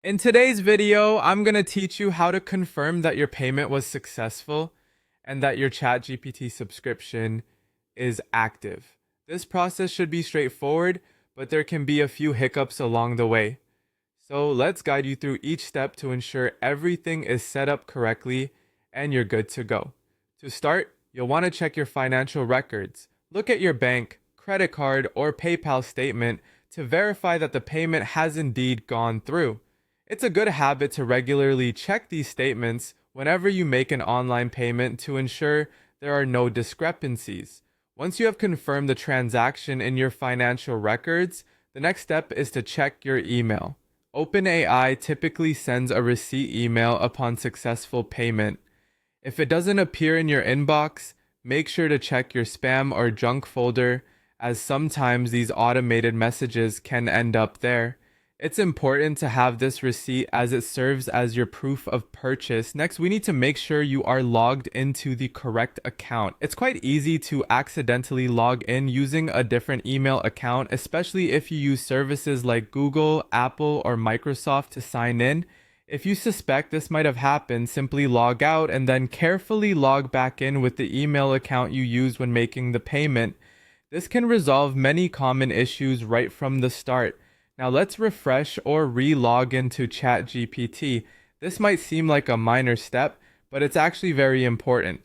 In today's video, I'm going to teach you how to confirm that your payment was successful and that your ChatGPT subscription is active. This process should be straightforward, but there can be a few hiccups along the way. So let's guide you through each step to ensure everything is set up correctly and you're good to go. To start, you'll want to check your financial records. Look at your bank, credit card, or PayPal statement to verify that the payment has indeed gone through. It's a good habit to regularly check these statements whenever you make an online payment to ensure there are no discrepancies. Once you have confirmed the transaction in your financial records, the next step is to check your email. OpenAI typically sends a receipt email upon successful payment. If it doesn't appear in your inbox, make sure to check your spam or junk folder, as sometimes these automated messages can end up there. It's important to have this receipt as it serves as your proof of purchase. Next, we need to make sure you are logged into the correct account. It's quite easy to accidentally log in using a different email account, especially if you use services like Google, Apple, or Microsoft to sign in. If you suspect this might have happened, simply log out and then carefully log back in with the email account you used when making the payment. This can resolve many common issues right from the start. Now let's refresh or re-log into ChatGPT. This might seem like a minor step, but it's actually very important.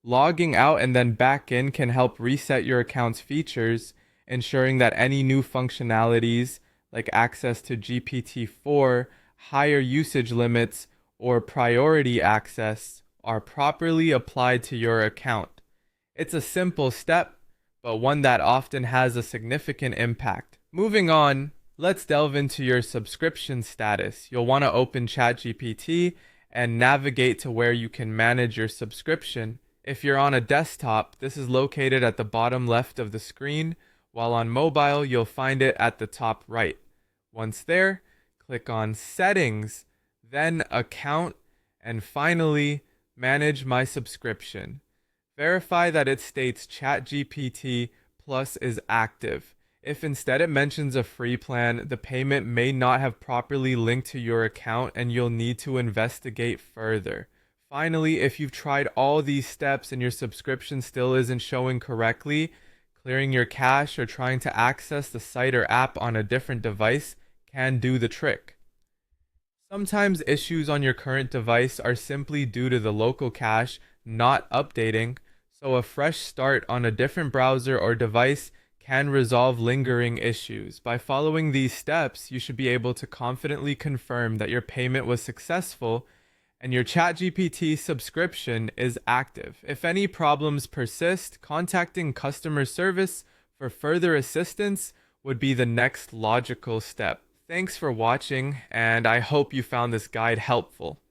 Logging out and then back in can help reset your account's features, ensuring that any new functionalities like access to GPT-4, higher usage limits, or priority access are properly applied to your account. It's a simple step, but one that often has a significant impact. Moving on, let's delve into your subscription status. You'll want to open ChatGPT and navigate to where you can manage your subscription. If you're on a desktop, this is located at the bottom left of the screen, while on mobile, you'll find it at the top right. Once there, click on Settings, then Account, and finally, Manage My Subscription. Verify that it states ChatGPT Plus is active. If instead it mentions a free plan, the payment may not have properly linked to your account and you'll need to investigate further. Finally, if you've tried all these steps and your subscription still isn't showing correctly, clearing your cache or trying to access the site or app on a different device can do the trick. Sometimes issues on your current device are simply due to the local cache not updating, so a fresh start on a different browser or device can resolve lingering issues. By following these steps, you should be able to confidently confirm that your payment was successful and your ChatGPT subscription is active. If any problems persist, contacting customer service for further assistance would be the next logical step. Thanks for watching, and I hope you found this guide helpful.